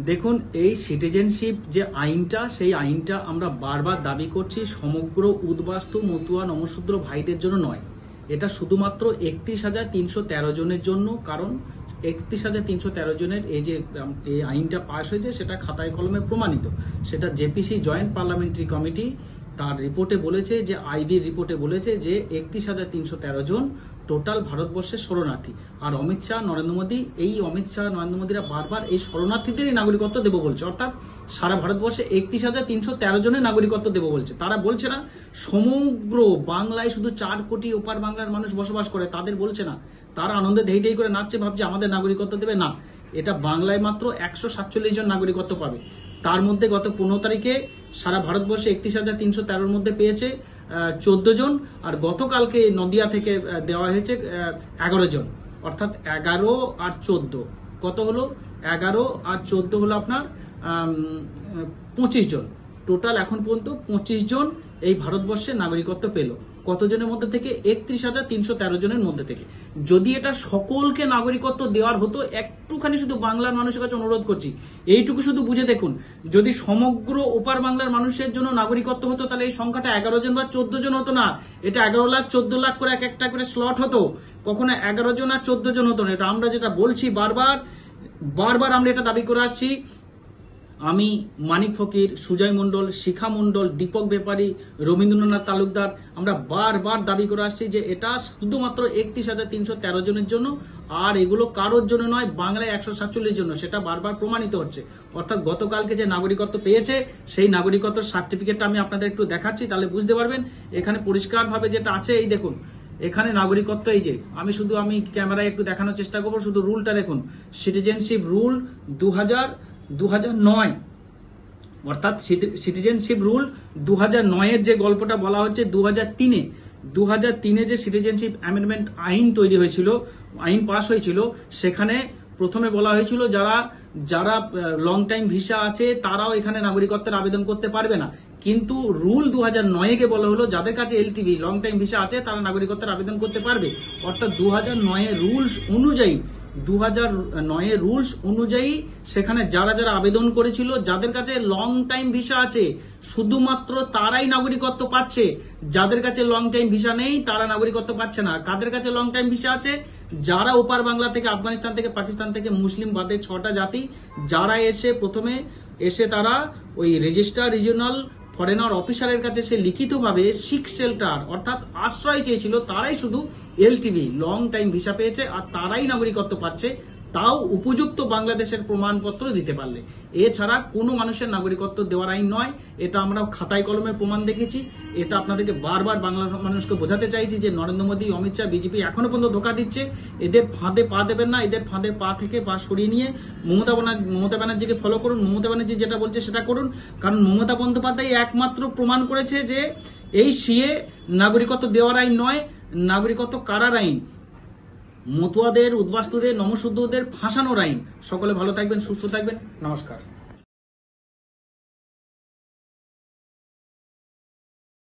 দেখুন, এই সিটিজেনশিপ যে আইনটা, সেই আইনটা আমরা বারবার দাবি করছি সমগ্র উদ্বাস্তু মতুয়া নমশূদ্র ভাইদের জন্য নয়। এটা শুধুমাত্র ৩১,৩১৩ জনের জন্য। কারণ ৩১,৩১৩ জনের এই যে এই আইনটা পাশ হয়েছে সেটা খাতায় কলমে প্রমাণিত। সেটা জেপিসি জয়েন্ট পার্লামেন্টারি কমিটি তার রিপোর্টে বলেছে, যে আইবির রিপোর্টে বলেছে যে ৩১,৩১৩ জন টোটাল ভারতবর্ষের শরণার্থী। আর অমিত শাহ নরেন্দ্র মোদীরা বারবার এই শরণার্থীদেরই নাগরিকত্ব দেবো বলছে। অর্থাৎ সারা ভারতবর্ষে ৩১,৩১৩ জনের নাগরিকত্ব দেবো বলছে। তারা বলছে না সমগ্র বাংলায় শুধু 4 কোটি ওপার বাংলার মানুষ বসবাস করে, তাদের বলছে না। তারা আনন্দে ধেই ধেই করে নাচছে, ভাবছে আমাদের নাগরিকত্ব দেবে না। এটা বাংলায় মাত্র 147 জন নাগরিকত্ব পাবে। তার মধ্যে গত 15 তারিখে সারা ভারতবর্ষে ৩১,৩১৩ মধ্যে পেয়েছে 14 জন। আর গতকালকে নদিয়া থেকে দেওয়া হয়েছে 11 জন। অর্থাৎ 11 আর 14 কত হলো? 11 আর 14 হলো আপনার 25 জন। টোটাল এখন পর্যন্ত 25 জন এই ভারতবর্ষে নাগরিকত্ব পেল। কতজনের মধ্যে থেকে? ৩১,৩১৩ জনের মধ্যে থেকে। যদি এটা সকলকে নাগরিকত্ব দেওয়ার হতো, একটুখানি শুধু বাংলার মানুষের কাছে অনুরোধ করছি, এইটুকু শুধু বুঝে দেখুন, যদি সমগ্র ওপার বাংলার মানুষের জন্য নাগরিকত্ব হতো, তাহলে এই সংখ্যাটা 11 জন বা 14 জন হতো না। এটা 11 লাখ 14 লাখ করে এক একটা করে স্লট হতো। কখনো 11 জন আর 14 জন হতো না। এটা আমরা যেটা বলছি বারবার আমরা এটা দাবি করে আসছি। আমি, মানিক ফকির, সুজয় মণ্ডল, শিখা মণ্ডল, দীপক ব্যাপারী, রবীন্দ্রনাথ তালুকদার, আমরা বারবার দাবি করে আসছি যে এটা শুধুমাত্র ৩১,৩১৩ জনের জন্য, আর এগুলো কারোর জন্য নয়, বাংলায় 147 জন্য। সেটা বারবার প্রমাণিত হচ্ছে। অর্থাৎ গতকালকে যে নাগরিকত্ব পেয়েছে, সেই নাগরিকত্ব সার্টিফিকেটটা আমি আপনাদের একটু দেখাচ্ছি, তাহলে বুঝতে পারবেন। এখানে পরিষ্কারভাবে যেটা আছে, এই দেখুন, এখানে নাগরিকত্ব, এই যে আমি ক্যামেরায় একটু দেখানোর চেষ্টা করবো। শুধু রুলটা দেখুন, সিটিজেনশিপ রুল 2009, অর্থাৎ সিটিজেনশিপ রুল 2009-এর যে গল্পটা বলা হচ্ছে, 2003-এ যে সিটিজেনশিপ অ্যামেন্ডমেন্ট আইন তৈরি হয়েছিল, আইন পাস হয়েছিল, সেখানে প্রথমে বলা হয়েছিল যারা লং টাইম ভিসা আছে তারাও এখানে নাগরিকত্বের আবেদন করতে পারবে না। কিন্তু রুল 2009-কে বলা হলো যাদের কাছে এলটিভি লং টাইম ভিসা আছে তারা নাগরিকত্বের আবেদন করতে পারবে। অর্থাৎ 2009-এর রুলস অনুযায়ী সেখানে যারা আবেদন করেছিল, যাদের কাছে লং টাইম ভিসা আছে, শুধুমাত্র তারাই নাগরিকত্ব পাচ্ছে। যাদের কাছে লং টাইম ভিসা নেই তারা নাগরিকত্ব পাচ্ছে না। কাদের কাছে লং টাইম ভিসা আছে? যারা ওপার বাংলা থেকে, আফগানিস্তান থেকে, পাকিস্তান থেকে, মুসলিম বাদে 6টা জাতি, যারা প্রথমে এসে তারা ওই রেজিস্ট্রার রিজিওনাল ফরেনার অফিসারের কাছে সে লিখিতভাবে সিক শেল্টার অর্থাৎ আশ্রয় চেয়েছিল, তারাই শুধু এলটিভি লং টাইম ভিসা পেয়েছে, আর তারাই নাগরিকত্ব পাচ্ছে, তাও উপযুক্ত বাংলাদেশের প্রমাণপত্র দিতে পারলে। এছাড়া কোনো মানুষের নাগরিকত্ব দেওয়ার আইন নয়। এটা আমরা খাতায় কলমে প্রমাণ দেখেছি। এটা আপনাদেরকে বারবার বাংলার মানুষকে বোঝাতে চাইছি যে নরেন্দ্র মোদী, অমিত শাহ, বিজেপি এখনো পর্যন্ত ধোঁকা দিচ্ছে। এদের ফাঁদে পা দেবেন না। এদের ফাঁদে পা থেকে পা সরিয়ে নিয়ে মমতা ব্যানার্জিকে ফলো করুন। মমতা ব্যানার্জি যেটা বলছে সেটা করুন। কারণ মমতা বন্দ্যোপাধ্যায় একমাত্র প্রমাণ করেছে যে এই সিএ নাগরিকত্ব দেওয়ার আইন নয়, নাগরিকত্ব কারার আইন, মতুয়াদের, উদ্বাস্তুদের, নমশূদ্রদের ফাঁসানোর আইন। সকলে ভালো থাকবেন, সুস্থ থাকবেন। নমস্কার।